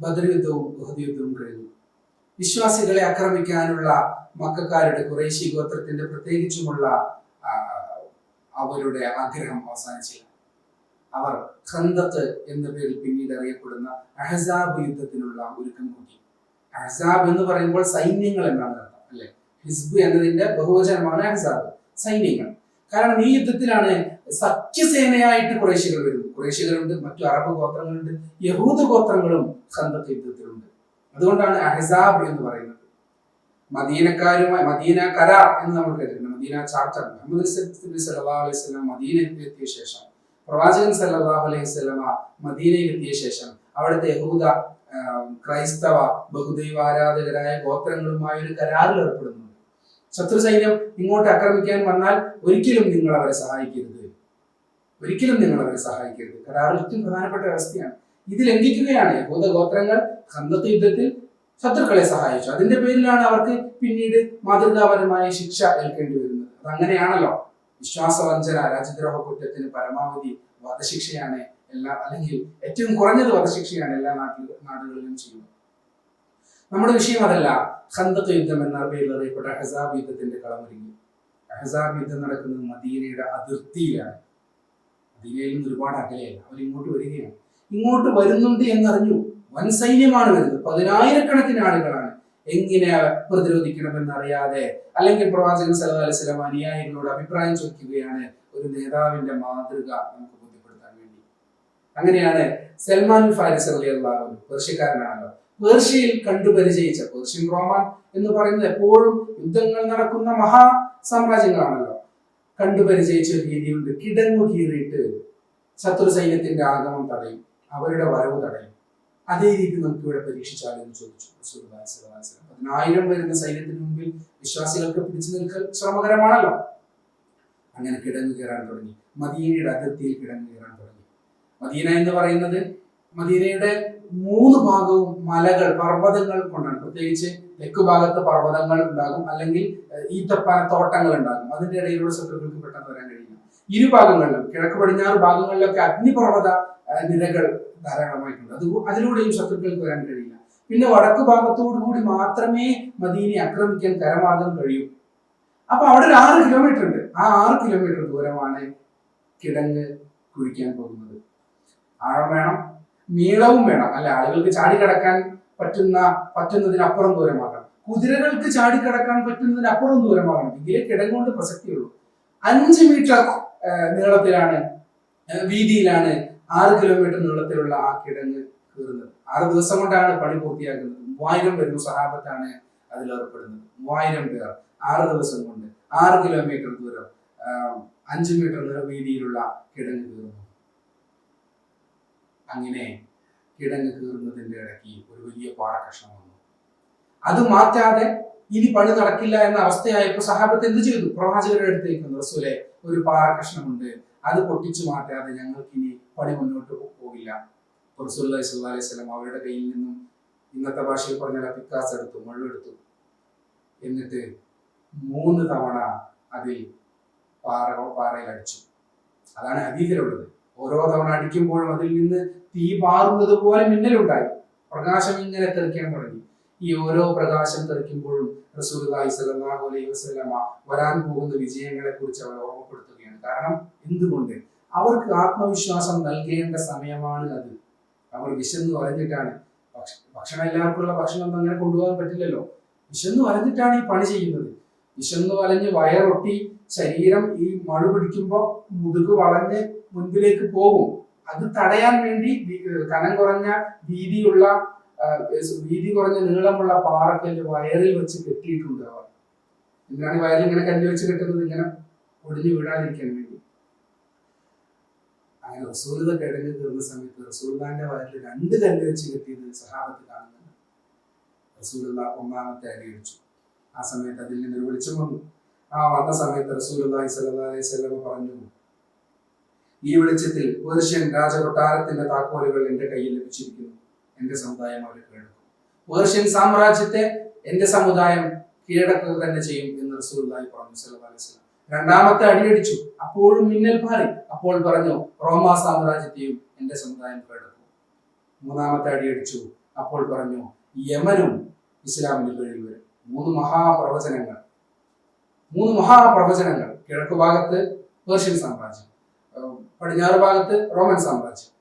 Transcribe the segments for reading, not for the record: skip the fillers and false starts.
ബദർ യുദ്ധവും ഉഹദ് യുദ്ധവും കഴിഞ്ഞു. വിശ്വാസികളെ ആക്രമിക്കാനുള്ള മക്കക്കാരുടെ ഖുറൈശി ഗോത്രത്തിന്റെ പ്രത്യേകിച്ചുമുള്ള അവരുടെ ആഗ്രഹം അവസാനിച്ചില്ല. അവർ ഖന്ദഖ് എന്ന പേരിൽ പിന്നീട് അറിയപ്പെടുന്ന അഹ്സാബ് യുദ്ധത്തിനുള്ള ഒരുക്കം കൂട്ടി. അഹ്സാബ് എന്ന് പറയുമ്പോൾ സൈന്യങ്ങൾ എന്നാണ് അർത്ഥം, അല്ലെ? ഹിസ്ബ് എന്നതിന്റെ ബഹുവചനമാണ് അഹ്സാബ്, സൈന്യങ്ങൾ. കാരണം ഈ യുദ്ധത്തിലാണ് സഖ്യസേനയായിട്ട് ഖുറൈശികൾ വരുന്നത്. ഖുറൈശികളുണ്ട്, മറ്റു അറബ് ഗോത്രങ്ങളുണ്ട്, യഹൂദ ഗോത്രങ്ങളും ഖന്ദഖ് യുദ്ധത്തിലുണ്ട്. അതുകൊണ്ടാണ് അഹ്സാബ് എന്ന് പറയുന്നത്. മദീനക്കാരുമായി മദീന കരാർ എന്ന് നമ്മൾ കേട്ടിട്ടുണ്ട്, മദീന ചാർട്ടർ. മുഹമ്മദ് സല്ലല്ലാഹു അലൈഹി വസല്ലം മദീനയിൽ എത്തിയ ശേഷം, പ്രവാചകൻ സല്ലല്ലാഹു അലൈഹി വസല്ലം മദീനയിൽ എത്തിയ ശേഷം അവിടുത്തെ യഹൂദ, ക്രൈസ്തവ, ബഹുദൈവ ആരാധകരായ ഗോത്രങ്ങളുമായി ഒരു കരാറിൽ ഏർപ്പെടുന്നുണ്ട്. ശത്രു സൈന്യം ഇങ്ങോട്ട് ആക്രമിക്കാൻ വന്നാൽ ഒരിക്കലും നിങ്ങൾ അവരെ സഹായിക്കരുത്, ഒരിക്കലും നിങ്ങൾ അവരെ സഹായിക്കരുത്. കരാറിൽ ഏറ്റവും പ്രധാനപ്പെട്ട വ്യവസ്ഥയാണ്. ഇത് ലംഘിക്കുകയാണ് യഹൂദ ഗോത്രങ്ങൾ ഖന്ദഖ് യുദ്ധത്തിൽ ശത്രുക്കളെ സഹായിച്ചു. അതിന്റെ പേരിലാണ് അവർക്ക് പിന്നീട് മാതൃകാപരമായ ശിക്ഷ ഏൽക്കേണ്ടി വരുന്നത്. അതങ്ങനെയാണല്ലോ. വിശ്വാസവഞ്ചന, രാജ്യദ്രോഹ കുറ്റത്തിന് പരമാവധി വധശിക്ഷയാണ് അല്ലെങ്കിൽ ഏറ്റവും കുറഞ്ഞത് വധശിക്ഷയാണ് എല്ലാ നാടുകളിലും ചെയ്യുന്നത്. നമ്മുടെ വിഷയം അതല്ല. ഖന്ദഖ് യുദ്ധം എന്ന പേരിൽ അറിയപ്പെട്ട അഹ്സാബ് യുദ്ധത്തിന്റെ കളമൊരുങ്ങി. അഹ്സാബ് യുദ്ധം നടക്കുന്നത് മദീനയുടെ അതിർത്തിയിലാണ്. മദീനയിൽ നിന്ന് ഒരുപാട് അകലെയല്ല, അവർ ഇങ്ങോട്ട് വരികയാണ്. ഇങ്ങോട്ട് വരുന്നുണ്ട് എന്നറിഞ്ഞു. വൻ സൈന്യമാണ് വരുന്നത്, 10,000-കണക്കിന് ആളുകളാണ്. എങ്ങനെ പ്രതിരോധിക്കണമെന്ന് അറിയാതെ, അല്ലെങ്കിൽ പ്രവാചകൻ സല്ലല്ലാഹു അലൈഹി വസല്ലം അനുയായികളോട് അഭിപ്രായം ചോദിക്കുകയാണ് ഒരു നേതാവിന്റെ മാതൃക നമുക്ക് ബോധ്യപ്പെടുത്താൻ വേണ്ടി. അങ്ങനെയാണ് സൽമാൻ ഫാരിസ് റളിയല്ലാഹു അൻഹു, പേർഷ്യക്കാരനാണല്ലോ, പേർഷ്യയിൽ കണ്ടുപരിചയിച്ച, പേർഷ്യൻ റോമാൻ എന്ന് പറയുന്നത് എപ്പോഴും യുദ്ധങ്ങൾ നടക്കുന്ന മഹാ സാമ്രാജ്യങ്ങളാണല്ലോ, കണ്ടുപരിചയിച്ച ഒരു രീതിയുണ്ട്. കിടങ്ങു കീറിയിട്ട് ശത്രു സൈന്യത്തിന്റെ ആഗമനം തടയും, അവരുടെ വരവ് തടയും. അതേ രീതി നമുക്ക് ഇവിടെ പരീക്ഷിച്ചാലെന്ന് ചോദിച്ചു റസൂലുള്ളാഹി സ്വല്ലല്ലാഹു അലൈഹി വസല്ലം. 10,000 വരുന്ന സൈന്യത്തിന് മുമ്പിൽ വിശ്വാസികൾക്ക് പിടിച്ചു നിൽക്കൽ ശ്രമകരമാണല്ലോ. അങ്ങനെ കിടങ്ങു കയറാൻ തുടങ്ങി. മദീനയുടെ അതിർത്തിയിൽ കിടങ്ങു കയറാൻ തുടങ്ങി. മദീന എന്ന് പറയുന്നത് മദീനയുടെ 3 ഭാഗവും മലകൾ, പർവ്വതങ്ങൾ കൊണ്ടാണ്. പ്രത്യേകിച്ച് തെക്കു ഭാഗത്ത് പർവ്വതങ്ങൾ ഉണ്ടാകും, അല്ലെങ്കിൽ ഈത്തപ്പന തോട്ടങ്ങൾ ഉണ്ടാകും. അതിന്റെ ഇടയിലൂടെ ശത്രുക്കൾക്ക് പെട്ടെന്ന് വരാൻ കഴിയില്ല. ഇരുഭാഗങ്ങളിലും കിഴക്ക് പടിഞ്ഞാറ് ഭാഗങ്ങളിലൊക്കെ അഗ്നിപർവ്വത നിരകൾ ധാരാളമായിട്ടുണ്ട്. അതിലൂടെയും ശത്രുക്കൾക്ക് വരാൻ കഴിയില്ല. പിന്നെ വടക്കു ഭാഗത്തോടു കൂടി മാത്രമേ മദീനയെ ആക്രമിക്കാൻ കരമാർഗം കഴിയൂ. അപ്പൊ അവിടെ ഒരു 6 കിലോമീറ്റർ ഉണ്ട്. ആ 6 കിലോമീറ്റർ ദൂരമാണ് കിടങ്ങ് കുഴിക്കാൻ പോകുന്നത്. ആഴം വേണം, നീളവും വേണം, അല്ല ആളുകൾക്ക് ചാടിക്കടക്കാൻ പറ്റുന്നതിനപ്പുറം ദൂരമാകണം. കുതിരകൾക്ക് ചാടിക്കടക്കാൻ പറ്റുന്നതിനപ്പുറം ദൂരമാകണം. എങ്കിലേ കിടങ്ങുകൊണ്ട് പ്രസക്തിയുള്ളൂ. 5 മീറ്റർ നീളത്തിലാണ്, വീതിയിലാണ് 6 കിലോമീറ്റർ നീളത്തിലുള്ള ആ കിടങ്ങ് കീറുന്നത്. 6 ദിവസം കൊണ്ടാണ് പണി പൂർത്തിയാക്കുന്നത്. 3000 വരുന്ന സഹാബത്താണ് അതിലേർപ്പെടുന്നത്. 3000 പേർ 6 ദിവസം കൊണ്ട് 6 കിലോമീറ്റർ ദൂരം, 5 മീറ്റർ വീതിയിലുള്ള കിടങ്ങ് കീറുന്നു. അങ്ങനെ കിടങ്ങ് കീറുന്നതിന്റെ ഇടയ്ക്ക് ഒരു വലിയ പാറക്കഷ്ണം വന്നു. അത് മാറ്റാതെ ഇനി പണി നടക്കില്ല എന്ന അവസ്ഥയായപ്പോൾ സഹാബത്ത് എന്ത് ചെയ്തു? പ്രവാചകരുടെ അടുത്തേക്ക്, റസൂലേ, ഒരു പാറക്കഷ്ണമുണ്ട്, അത് പൊട്ടിച്ചു മാറ്റാതെ ഞങ്ങൾക്ക് ഇനി പണി മുന്നോട്ട് പോകില്ല. റസൂലുള്ളാഹി സ്വല്ലല്ലാഹു അലൈഹി വസല്ലം അവരുടെ കയ്യിൽ നിന്നും ഇന്നത്തെ ഭാഷയിൽ പറഞ്ഞാൽ പിക്കാസ് എടുത്തു, മണ്ണെടുത്തു. എന്നിട്ട് 3 തവണ അതിൽ പാറയിൽ അടിച്ചു. അതാണ് ഹദീസിലുള്ളത്. ഓരോ തവണ അടിക്കുമ്പോഴും അതിൽ നിന്ന് തീ പാറുന്നത് പോലെ മിന്നലുണ്ടായി, പ്രകാശം ഇങ്ങനെ തെറിക്കാൻ തുടങ്ങി. ഈ ഓരോ പ്രകാശം തെറിക്കുമ്പോഴും റസൂലുള്ളാഹി സ്വല്ലല്ലാഹു അലൈഹി വസല്ലം വരാൻ പോകുന്ന വിജയങ്ങളെ കുറിച്ച് അവർ ഓർമ്മപ്പെടുത്തുകയാണ്. കാരണം എന്തുകൊണ്ട്? അവർക്ക് ആത്മവിശ്വാസം നൽകേണ്ട സമയമാണ് അത്. അവർ വിശന്ന് വലഞ്ഞിട്ടാണ്, ഭക്ഷണം എല്ലാവർക്കുള്ള ഭക്ഷണം അങ്ങനെ കൊണ്ടുപോകാൻ പറ്റില്ലല്ലോ, വിശന്ന് വലഞ്ഞിട്ടാണ് ഈ പണി ചെയ്യുന്നത്. വിശന്ന് വലഞ്ഞ് വയറൊട്ടി ശരീരം ഈ മഴ പിടിക്കുമ്പോൾ മുതുക് വളഞ്ഞ് മുൻപിലേക്ക് പോകും. അത് തടയാൻ വേണ്ടി കനം കുറഞ്ഞ വീതി കുറഞ്ഞ നീളമുള്ള പാറക്കല്ല് വയറിൽ വെച്ച് കെട്ടിയിട്ടുണ്ട് അവർ. എന്തിനാണ് വയറിൽ ഇങ്ങനെ കല്ല് വെച്ച് കെട്ടുന്നത്? ഇങ്ങനെ ഒടിഞ്ഞു വീഴാതിരിക്കാൻ വേണ്ടി. അങ്ങനെ റസൂലുള്ളാഹി കിടങ്ങ് കീറുന്ന സമയത്ത് റസൂലുള്ളാഹിന്റെ വയറിൽ 2 കല്ല് വെച്ച് കെട്ടിയത് സഹാബത്ത് കാണുന്നുണ്ട്. റസൂലുള്ളാഹി 1ാമത്തെ അടി അടിച്ചു. ആ സമയത്ത് അതിൽ നിന്നൊരു വെളിച്ചം വന്നു. ആ വന്ന സമയത്ത് റസൂലുള്ളാഹി സ്വല്ലല്ലാഹു അലൈഹി വസല്ലം പറഞ്ഞു, ഈ വെളിച്ചത്തിൽ പേർഷ്യൻ രാജകൊട്ടാരത്തിന്റെ താക്കോലുകൾ എന്റെ കയ്യിൽ ലഭിച്ചിരിക്കുന്നു. എന്റെ സമുദായം അവരെ കീഴടക്കും. പേർഷ്യൻ സാമ്രാജ്യത്തെ എന്റെ സമുദായം കീഴടക്കുക തന്നെ ചെയ്യും എന്ന് റസൂലുള്ളാഹി പറഞ്ഞു സ്വല്ലല്ലാഹു അലൈഹി വസല്ലം. 2ാമത്തെ അടിയടിച്ചു. അപ്പോഴും മിന്നൽ പാറി. അപ്പോൾ പറഞ്ഞു, റോമാ സാമ്രാജ്യത്തെയും എന്റെ സമുദായം കീഴടക്കും. 3ാമത്തെ അടിയടിച്ചു. അപ്പോൾ പറഞ്ഞു യമനും ഇസ്ലാമിന്റെ കീഴിൽ വരും. മൂന്ന് മഹാപ്രവചനങ്ങൾ. കിഴക്ക് ഭാഗത്ത് പേർഷ്യൻ സാമ്രാജ്യം, പടിഞ്ഞാറ് ഭാഗത്ത് റോമൻ സാമ്രാജ്യം,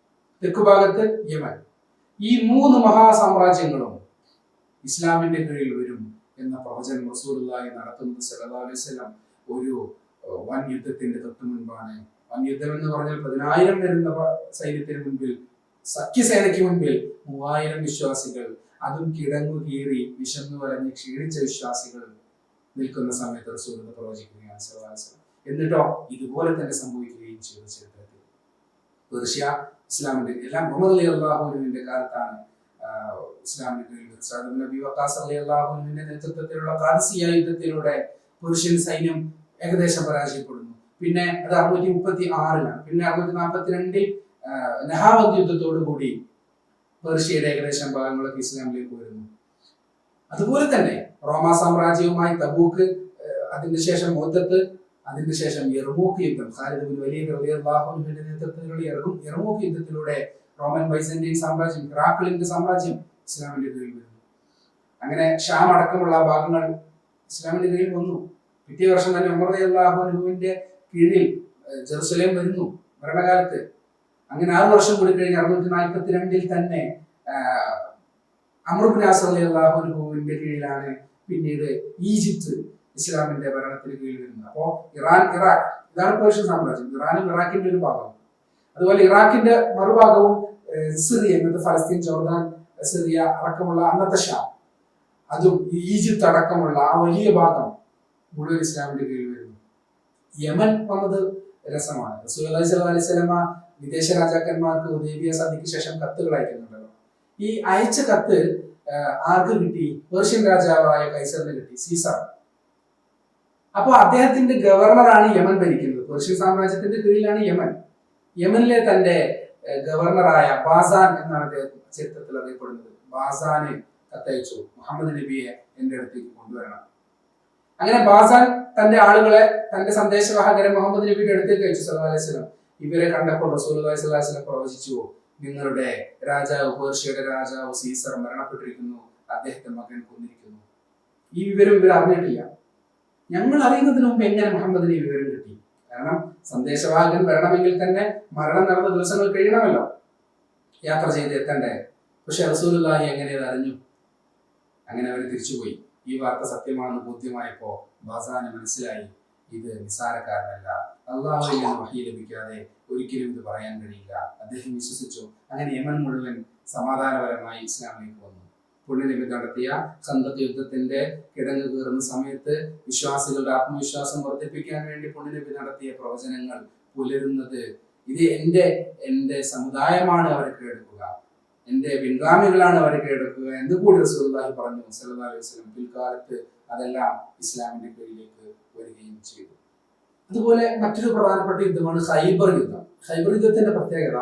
തെക്ക് ഭാഗത്ത് യമൻ. ഈ 3 മഹാസാമ്രാജ്യങ്ങളും ഇസ്ലാമിന്റെ കീഴിൽ വരും എന്ന പ്രവചനം റസൂലുള്ളാഹി നടത്തുന്നത് സല്ലല്ലാഹു അലൈഹി വസല്ലം ഒരു വൻ യുദ്ധത്തിന്റെ തൊട്ടു മുൻപാണ്. വൻ യുദ്ധം എന്ന് പറഞ്ഞാൽ 10,000 വരുന്ന സൈന്യത്തിന് മുൻപിൽ, സഖ്യസേനയ്ക്ക് മുൻപിൽ 3000 വിശ്വാസികൾ, അതും കിടങ്ങു കീറി വിശന്നു വലഞ്ഞ് ക്ഷീണിച്ച വിശ്വാസികൾ നിൽക്കുന്ന സമയത്ത് റസൂലുള്ളാഹി പ്രവചിക്കുകയാണ് സല്ലല്ലാഹു അലൈഹി വസല്ലം. എന്നിട്ടോ ഇതുപോലെ തന്നെ സംഭവിക്കുകയും ചെയ്തു. ചരിത്രത്തിൽ പേർഷ്യ ഇസ്ലാമിന്റെ എല്ലാം മുഹമ്മദ് റളിയല്ലാഹു അൻഹുവിന്റെ കാലത്താണ് ഇസ്ലാമിന്റെ കീഴിൽ സഅദ് ഇബ്നു അബീ വഖാസ് റളിയല്ലാഹു അൻഹുവിന്റെ നേതൃത്വത്തിലുള്ള ഖാദിസിയ യുദ്ധത്തിലൂടെ പേർഷ്യൻ സൈന്യം ഏകദേശം പരാജയപ്പെടുന്നു. പിന്നെ അത് 636-ലാണ്. പിന്നെ 642-ൽ നഹാവത് യുദ്ധത്തോടു കൂടി പേർഷ്യയുടെ ഏകദേശം ഭാഗങ്ങളൊക്കെ ഇസ്ലാമിലേക്ക് വരുന്നു. അതുപോലെ തന്നെ റോമാ സാമ്രാജ്യവുമായി തബൂക്ക്, അതിന്റെ ശേഷം മുഅത്തത്ത്, അതിന്റെ ശേഷം യർമൂക്ക് യുദ്ധം, ഖാലിദ് ഇബ്നു വലീദ് റളിയല്ലാഹു അൻഹുവിന്റെ നേതൃത്വത്തിലുള്ള യർമൂക്ക് യുദ്ധത്തിലൂടെ റോമൻ ബൈസന്റൈൻ സാമ്രാജ്യം, ഹിറാക്ലിന്റെ സാമ്രാജ്യം ഇസ്ലാമിന്റെ കീഴിൽ വരുന്നു. അങ്ങനെ ഷാം അടക്കമുള്ള ഭാഗങ്ങൾ ഇസ്ലാമിന്റെ കീഴിൽ വന്നു. പിറ്റേ വർഷം തന്നെ ഉമർ റളിയല്ലാഹു അൻഹുവിന്റെ കീഴിൽ ജെറുസലേം വരുന്നു ഭരണകാലത്ത്. അങ്ങനെ 6 വർഷം കൂടി കഴിഞ്ഞ് 642-ൽ തന്നെ അംർ ഇബ്നു ആസ് റളിയല്ലാഹു അൻഹുവിന്റെ കീഴിലാണ് പിന്നീട് ഈജിപ്ത് ഇസ്ലാമിന്റെ ഭരണത്തിന് കീഴിൽ വരുന്നത്. അപ്പോ ഇറാൻ, ഇറാഖ്, ഇതാണ് പേർഷ്യൻ സാമ്രാജ്യം. ഇറാനും ഇറാഖിന്റെ ഒരു ഭാഗവും, അതുപോലെ ഇറാഖിന്റെ മറുഭാഗവും സിറിയ, ഇന്നത്തെ ഫലസ്തീൻ, ജോർദാൻ, സിറിയ അടക്കമുള്ള അന്നത്തെ ഷാം, അതും ഈജിപ്ത് അടക്കമുള്ള ആ വലിയ ഭാഗം മുഴുവൻ ഇസ്ലാമിന്റെ കീഴിൽ വരുന്നു. യമൻ വന്നത് രസമാണ്. റസൂലുള്ളാഹി സ്വല്ലല്ലാഹു അലൈഹി വസല്ലമ വിദേശ രാജാക്കന്മാർക്ക് ഹുദൈബിയ സന്ധിക്ക് ശേഷം കത്തുകൾ അയക്കുന്നുണ്ടല്ലോ. ഈ അയച്ച കത്ത് ആർക്ക് കിട്ടി? പേർഷ്യൻ രാജാവായ കൈസറിന് കിട്ടി, സീസർ. അപ്പൊ അദ്ദേഹത്തിന്റെ ഗവർണറാണ് യമൻ ഭരിക്കുന്നത്. പേർഷ്യൻ സാമ്രാജ്യത്തിന്റെ കീഴിലാണ് യമൻ. യമനിലെ തന്റെ ഗവർണറായ ബാസാൻ എന്നാണ് അദ്ദേഹം ചരിത്രത്തിൽ അറിയപ്പെടുന്നത്. ബാസാന് കത്തയച്ചു, മുഹമ്മദ് നബിയെ എന്റെ അടുത്തേക്ക് കൊണ്ടുവരണം. അങ്ങനെ ബാസാൻ തന്റെ ആളുകളെ, തന്റെ സന്ദേശവാഹകരെ മുഹമ്മദ് നബിയുടെ അടുത്തേക്ക് അയച്ചു സല്ലല്ലാഹു അലൈഹി വസല്ലം. ഇവരെ കണ്ടപ്പോൾ റസൂലുള്ളാഹി സ്വല്ലല്ലാഹു അലൈഹി വസല്ലം പ്രവചിച്ചു, നിങ്ങളുടെ രാജാവ്, പേർഷ്യയുടെ രാജാവ് സീസർ മരണപ്പെട്ടിരിക്കുന്നു, അദ്ദേഹത്തെ മകൻ കൊന്നിരിക്കുന്നു. ഈ വിവരം ഇവർ അറിഞ്ഞിട്ടില്ല. ഞങ്ങൾ അറിയുന്നതിന് മുമ്പ് എങ്ങനെ മുഹമ്മദിന് ഈ വിവരം കിട്ടി? കാരണം സന്ദേശവാഹകൻ വരണമെങ്കിൽ തന്നെ മരണം നടന്ന ദിവസങ്ങൾ കഴിയണമല്ലോ, യാത്ര ചെയ്ത് എത്തണ്ടേ. പക്ഷെ റസൂലുള്ളാഹി എങ്ങനെ അറിഞ്ഞു? അങ്ങനെ അവർ തിരിച്ചുപോയി. ഈ വാർത്ത സത്യമാണെന്ന് ബോധ്യമായപ്പോ ബാസാന് മനസ്സിലായി, ഇത് നിസ്സാരക്കാരനല്ല, അള്ളാഹുവിൽ നിന്ന് വഹി ലഭിക്കാതെ ഒരിക്കലും ഇത് പറയാൻ കഴിയില്ല. അദ്ദേഹം വിശ്വസിച്ചു. അങ്ങനെ യമൻ മുഴുവൻ സമാധാനപരമായി ഇസ്ലാമിലേക്ക് വന്നു. പുണ്യനബി നടത്തിയ ഖന്തഖ് യുദ്ധത്തിന്റെ കിടങ്ങ് കീറുന്ന സമയത്ത് വിശ്വാസികളുടെ ആത്മവിശ്വാസം വർദ്ധിപ്പിക്കാൻ വേണ്ടി പുണ്യനബി നടത്തിയ പ്രവചനങ്ങൾ പുലരുന്നത്, ഇത് എന്റെ സമുദായമാണ് അവരെ കീഴടക്കുക, എന്റെ പിൻഗാമികളാണ് അവരെ കീഴടക്കുക എന്ന് കൂടി റസൂലുള്ളാഹി പറഞ്ഞു സല്ലല്ലാഹു അലൈഹി വസല്ലം. പിൽക്കാലത്ത് അതെല്ലാം ഇസ്ലാമിന്റെ കീഴിലേക്ക് വരികയും ചെയ്തു. അതുപോലെ മറ്റൊരു പ്രധാനപ്പെട്ട യുദ്ധമാണ് ഖൈബർ യുദ്ധം. ഖൈബർ യുദ്ധത്തിന്റെ പ്രത്യേകത,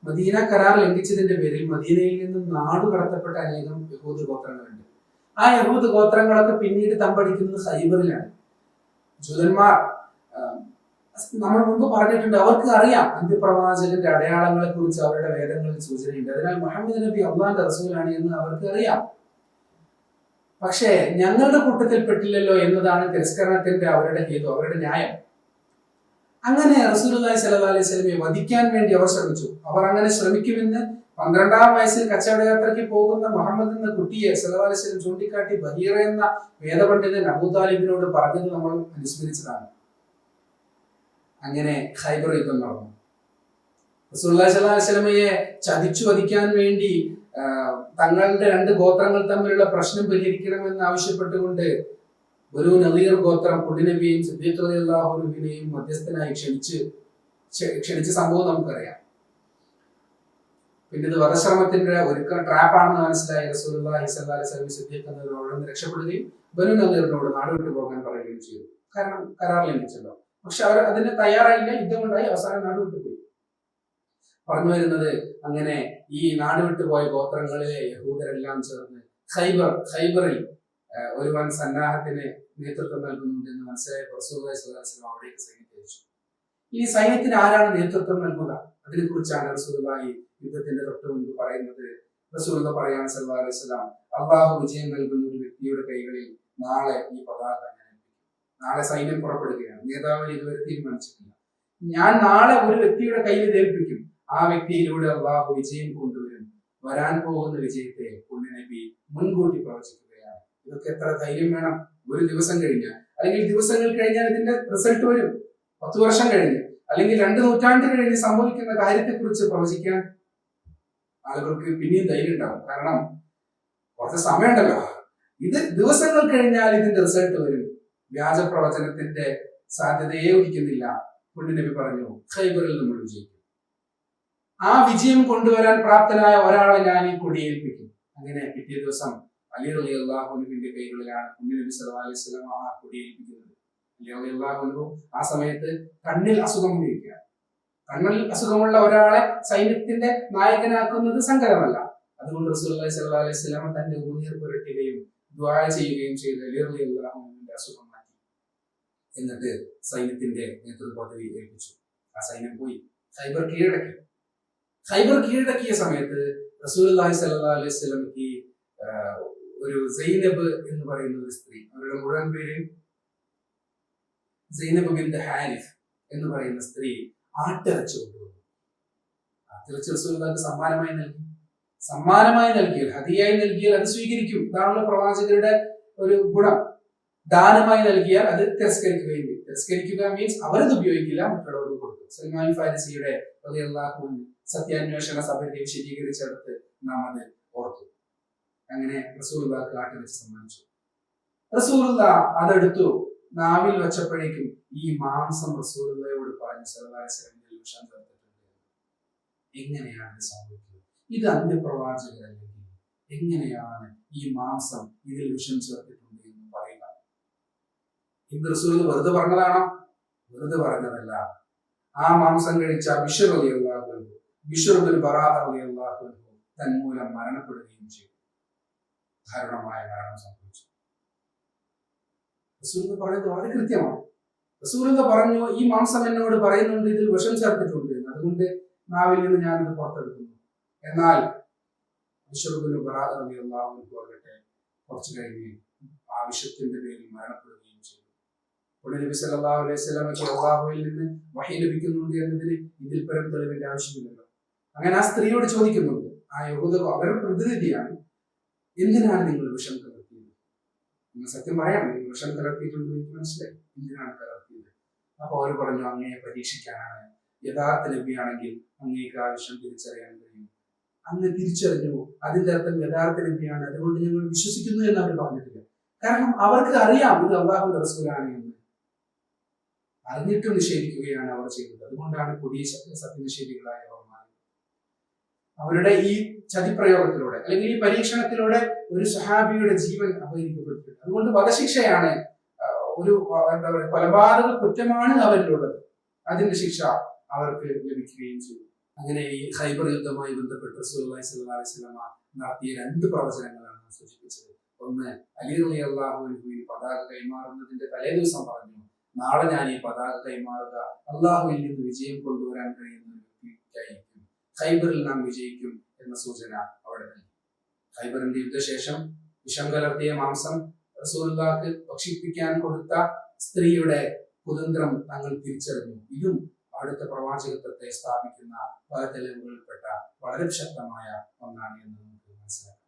മദീന കരാർ ലംഘിച്ചതിന്റെ പേരിൽ മദീനയിൽ നിന്നും നാടുകടത്തപ്പെട്ട അനേകം യഹൂദ ഗോത്രങ്ങളുണ്ട്. ആ യഹൂദ ഗോത്രങ്ങളൊക്കെ പിന്നീട് തമ്പടിക്കുന്നത് ഖൈബറിലാണ്. ജൂതന്മാർ, നമ്മൾ മുമ്പ് പറഞ്ഞിട്ടുണ്ട്, അവർക്ക് അറിയാം അന്ത്യപ്രവാചകന്റെ അടയാളങ്ങളെ കുറിച്ച് അവരുടെ വേദങ്ങളിൽ സൂചനയുണ്ട്. അതിനാൽ മുഹമ്മദ് നബി അള്ളാന്റെ റസൂലാണ് എന്ന് അവർക്ക് അറിയാം. പക്ഷേ ഞങ്ങളുടെ കൂട്ടത്തിൽ പെട്ടില്ലല്ലോ എന്നതാണ് തിരസ്കരണത്തിന്റെ അവരുടെ ഹേതു, അവരുടെ ന്യായം. അങ്ങനെ റസൂലുള്ളാഹി സ്വല്ലല്ലാഹു അലൈഹി വസല്ലമയെ വധിക്കാൻ വേണ്ടി അവർ ശ്രമിച്ചു. അവർ അങ്ങനെ ശ്രമിക്കുമെന്ന് 12-ാം വയസ്സിൽ കച്ചവടയാത്രയ്ക്ക് പോകുന്ന മുഹമ്മദ് എന്ന കുട്ടിയെ സല്ലല്ലാഹു അലൈഹി വസല്ലം ചൂണ്ടിക്കാട്ടി ബഹീറ എന്ന വേദപണ്ഡിതൻ അബൂ താലിബിനോട് പറഞ്ഞത് നമ്മൾ അനുസ്മരിച്ചതാണ്. അങ്ങനെ ഖൈബർ യുദ്ധം നടന്നു. റസൂലുള്ളാഹി സ്വല്ലല്ലാഹു അലൈഹി വസല്ലമയെ ചതിച്ചു വധിക്കാൻ വേണ്ടി തങ്ങളുടെ 2 ഗോത്രങ്ങൾ തമ്മിലുള്ള പ്രശ്നം പരിഹരിക്കണമെന്ന് ആവശ്യപ്പെട്ടുകൊണ്ട് ഒരു നളീർ ഗോത്രം പുണ്യനബിയെയും സിദ്ദീഖ് റളിയല്ലാഹു അൻഹുവിനെയും മധ്യസ്ഥനായി ക്ഷണിച്ച സംഭവം നമുക്കറിയാം. പിന്നെ ഇത് വധശ്രമത്തിന്റെ ഒരു ട്രാപ്പാണെന്ന് മനസ്സിലായി റസൂലുള്ളാഹി സ്വല്ലല്ലാഹു അലൈഹി വസല്ലം സിദ്ദീഖ് എന്നവരോട് നിന്ന് രക്ഷപ്പെടുകയും ബനു നളീറിനോട് നാട് വിട്ടു പോകാൻ പറയുകയും ചെയ്തു. കാരണം കരാർ ലംഘിച്ചല്ലോ. പക്ഷെ അവർ അതിന് തയ്യാറായില്ല. യുദ്ധമുണ്ടായി, അവസാനം നാട് വിട്ടുപോയി. പറഞ്ഞു വരുന്നത്, അങ്ങനെ ഈ നാട് വിട്ടുപോയ ഗോത്രങ്ങളിലെ യഹൂദരെല്ലാം ചേർന്ന് ഖൈബറിൽ ഒരു വൻ സന്നാഹത്തിന് നേതൃത്വം നൽകുന്നുണ്ടെന്ന് മനസ്സിലായ റസൂലുള്ളാഹി സ്വല്ലല്ലാഹു അലൈഹി വസല്ലം അവിടേക്ക് സൈന്യത്തെ അയച്ചു. ഇനി സൈന്യത്തിന് ആരാണ് നേതൃത്വം നൽകുക? അതിനെ കുറിച്ചാണ് റസൂലുള്ളാഹി യുദ്ധത്തിന്റെ തൊട്ട് മുൻപ് പറയുന്നത്. റസൂലുള്ളാഹി പറയാണ് സല്ലല്ലാഹു അലൈഹി വസല്ലം, അള്ളാഹു വിജയം നൽകുന്ന ഒരു വ്യക്തിയുടെ കൈകളിൽ നാളെ ഈ പതാക ഞാൻ ഏൽപ്പിക്കും. നാളെ സൈന്യം പുറപ്പെടുകയാണ്, നേതാവിന് ഇതുവരെ തീരുമാനിച്ചിട്ടില്ല. ഞാൻ നാളെ ഒരു വ്യക്തിയുടെ കയ്യിൽ ഏൽപ്പിക്കും. ആ വ്യക്തിയിലൂടെ അള്ളാഹു വിജയം കൊണ്ടുവരും. വരാൻ പോകുന്ന വിജയത്തെ പുണ്യനബി മുൻകൂട്ടി പ്രവചിക്കുകയാണ്. ഇതൊക്കെ എത്ര ധൈര്യം വേണം! ഒരു ദിവസം കഴിഞ്ഞാൽ, അല്ലെങ്കിൽ ദിവസങ്ങൾ കഴിഞ്ഞാൽ ഇതിന്റെ റിസൾട്ട് വരും. 10 വർഷം കഴിഞ്ഞ്, അല്ലെങ്കിൽ 2 നൂറ്റാണ്ട് കഴിഞ്ഞ് സംഭവിക്കുന്ന കാര്യത്തെക്കുറിച്ച് പ്രവചിക്കാൻ ആളുകൾക്ക് പിന്നെയും ധൈര്യം ഉണ്ടാവും. കാരണം കുറച്ച് സമയമുണ്ടല്ലോ. ഇത് ദിവസങ്ങൾ കഴിഞ്ഞാൽ ഇതിന്റെ റിസൾട്ട് വരും. വ്യാജ പ്രവചനത്തിന്റെ സാധ്യതയെ ഒരിക്കുന്നില്ല. പുണ്യനബി പറഞ്ഞു, ഖൈബറിൽ നമ്മൾ വിജയിക്കും. ആ വിജയം കൊണ്ടുവരാൻ പ്രാപ്തനായ ഒരാളെ ഞാൻ ഈ കൊടിയേൽപ്പിക്കും. അങ്ങനെ പിറ്റേ ദിവസം അലി റളിയല്ലാഹു അൻഹുവിന്റെ കൈകളിലാണ് പുണ്യനബി സല്ലല്ലാഹു അലൈഹി വസല്ലം ആ കൊടിയേൽപ്പിക്കുന്നത്. അലി റളിയല്ലാഹു അൻഹു ആ സമയത്ത് കണ്ണിൽ അസുഖം വരികയാണ്. കണ്ണിൽ അസുഖമുള്ള ഒരാളെ സൈന്യത്തിന്റെ നായകനാക്കുന്നത് സങ്കടമല്ല. അതുകൊണ്ട് റസൂലുള്ളാഹി സ്വല്ലല്ലാഹു അലൈഹി വസല്ലം തന്റെ ഊന്നിയർ പുരട്ടുകയും ദുആ ചെയ്യുകയും ചെയ്ത് അലി റളിയല്ലാഹു അൻഹുവിന്റെ അസുഖം മാറ്റി. എന്നിട്ട് സൈന്യത്തിന്റെ നേതൃത്വ പദവി ഏൽപ്പിച്ചു. ആ സൈന്യം പോയി ഖൈബർ കീഴടക്കി. ഖൈബർ കീഴടക്കിയ സമയത്ത് റസൂലുള്ളാഹി സ്വല്ലല്ലാഹു അലൈഹി വസല്ലമക്ക് ഒരു സൈനബ് എന്ന് പറയുന്ന ഒരു സ്ത്രീ, അവരുടെ മുഴുവൻ പേര് സൈനബ് ബിൻത് ഹാരിസ് എന്ന് പറയുന്ന സ്ത്രീ ആട്ടിറച്ചി കൊണ്ടുവന്നു. ആട്ടിറച്ചി റസൂലുള്ളാഹിക്ക് സമ്മാനമായി നൽകിയാൽ, ഹദിയായി നൽകിയാൽ അത് സ്വീകരിക്കും. ഇതാണല്ലോ പ്രവാചകരുടെ ഒരു ഗുണം. ദാനമായി നൽകിയാൽ അത് തിരസ്കരിക്കുകയും ചെയ്യും. തിരസ്കരിക്കുക മീൻസ് അവരത് ഉപയോഗിക്കില്ല, മറ്റുള്ളവർക്ക് കൊടുക്കും. സൽമാൻ ഫാരിസിയുടെ റളിയല്ലാഹു അൻഹു സത്യാന്വേഷണ സഭയെ വിശദീകരിച്ചെടുത്ത് നാം അത് ഓർത്തു. അങ്ങനെ റസൂലുള്ളാഹിക്ക് ആട്ടിറച്ചി സമ്മാനിച്ചു. റസൂലുള്ളാഹി അതെടുത്തു നാവിൽ വെച്ചപ്പോഴേക്കും ഈ മാംസം റസൂലുള്ളാഹിയോട് പറഞ്ഞു, സല്ലല്ലാഹു അലൈഹി വസല്ലം വിഷം ചേർത്തിട്ടുണ്ട്. എങ്ങനെയാണ് ഇത് സംഭവിക്കുന്നത്? ഇത് അന്ത്യപ്രവാചകരല്ലെങ്കിൽ എങ്ങനെയാണ് ഈ മാംസം ഇതിൽ വിഷം ചേർത്തിട്ടുണ്ട് എന്ന് പറയുക? ഇത് റസൂൽ വെറുതെ പറഞ്ഞതാണോ? വെറുതെ പറഞ്ഞതല്ല. ആ മാംസം കഴിച്ച ബിശ്ർ റളിയല്ലാഹു അൻഹു, ബിശ്ർ ബിൻ ബറാഅ റളിയല്ലാഹു അൻഹു തന്മൂലം മരണപ്പെടുകയും ചെയ്തു. ദാരുണമായ മരണം സംഭവിച്ചു. റസൂൽ പറയുന്നത് വളരെ കൃത്യമാണ്. റസൂൽ പറഞ്ഞു, ഈ മാംസം എന്നോട് പറയുന്നുണ്ട് ഇതിൽ വിഷം ചേർത്തിട്ടുണ്ട് എന്ന്. അതുകൊണ്ട് നാവിൽ നിന്ന് ഞാനിത് പുറത്തെടുക്കുന്നു. എന്നാൽ ബിശ്ർ ബിൻ ബറാഅ റളിയല്ലാഹു അൻഹു ആകട്ടെ കുറച്ചു കഴിഞ്ഞ് ആ വിഷത്തിന്റെ പേരിൽ മരണപ്പെടുകയും ചെയ്തു. നബി സല്ലല്ലാഹു അലൈഹി വസല്ലമക്ക് അല്ലാഹുവിൽ നിന്ന് വഹി ലഭിക്കുന്നുണ്ട് എന്നതിന് ഇതിൽ പരം തെളിവിന്റെ ആവശ്യമില്ലല്ലോ. അങ്ങനെ ആ സ്ത്രീയോട് ചോദിക്കുന്നുണ്ട്, ആ യഹൂദ അവരുടെ പ്രതിനിധിയാണ്, എന്തിനാണ് നിങ്ങൾ വിഷം കലർത്തിയത്? നിങ്ങൾ സത്യം പറയാം, നിങ്ങൾ വിഷം കലർത്തിയിട്ടുണ്ടെന്ന് എനിക്ക് മനസ്സിലായി. എന്തിനാണ് കലർത്തിയത്? അപ്പൊ അവർ പറഞ്ഞു, അങ്ങയെ പരീക്ഷിക്കാനാണ്. യഥാർത്ഥ നബിയാണെങ്കിൽ അങ്ങേക്ക് ആ വിഷം തിരിച്ചറിയാൻ കഴിയും. അങ്ങ് തിരിച്ചറിഞ്ഞു, അതിന്റെ അർത്ഥം യഥാർത്ഥ നബിയാണ്, അതുകൊണ്ട് ഞങ്ങൾ വിശ്വസിക്കുന്നു എന്ന് അവർ പറഞ്ഞിട്ടില്ല. കാരണം അവർക്ക് അറിയാം ഇത് അല്ലാഹുവിന്റെ റസൂലാണ് എന്ന്. അറിഞ്ഞിട്ടും നിഷേധിക്കുകയാണ് അവർ ചെയ്തത്. അതുകൊണ്ടാണ് പുതിയ സത്യനിഷേധികളായ അവർ മാറിയത്. അവരുടെ ഈ ചതിപ്രയോഗത്തിലൂടെ അല്ലെങ്കിൽ ഈ പരീക്ഷണത്തിലൂടെ ഒരു സഹാബിയുടെ ജീവൻ അപഹരിക്കപ്പെട്ടിട്ടുണ്ട്. അതുകൊണ്ട് വധശിക്ഷയാണ്, ഒരു എന്താ പറയുക, കൊലപാതക കുറ്റമാണ് അവരിലുള്ളത്. അതിന്റെ ശിക്ഷ അവർക്ക് ലഭിക്കുകയും ചെയ്തു. അങ്ങനെ ഈ ഖൈബർ യുദ്ധവുമായി ബന്ധപ്പെട്ട് റസൂലുള്ളാഹി സ്വല്ലല്ലാഹു അലൈഹി വസല്ലം നടത്തിയ 2 പ്രവചനങ്ങളാണ് സൂചിപ്പിച്ചത്. ഒന്ന്, അലി റളിയല്ലാഹു അൻഹുവിന് പതാക കൈമാറുന്നതിന്റെ തലേ ദിവസം പറഞ്ഞു, നാളെ ഞാൻ ഈ പതാക കൈമാറുക അള്ളാഹുവിൽ നിന്ന് വിജയം കൊണ്ടുവരാൻ കഴിയുന്ന ഒരു വ്യക്തിക്കായിരിക്കും. ഖൈബറിൽ നാം വിജയിക്കും എന്ന സൂചന അവിടെ നൽകി. ഖൈബറിന്റെ യുദ്ധശേഷം വിഷം കലർത്തിയ മാംസം റസൂലുള്ളാഹിക്ക് ഭക്ഷിപ്പിക്കാൻ കൊടുത്ത സ്ത്രീയുടെ കുതന്ത്രം തങ്ങൾ തിരിച്ചറിഞ്ഞു. ഇതും അവിടുത്തെ പ്രവാചകത്വത്തെ സ്ഥാപിക്കുന്ന പല തെളിവുകളിൽപ്പെട്ട വളരെ ശക്തമായ ഒന്നാണ് എന്ന് നമുക്ക് മനസ്സിലാക്കാം.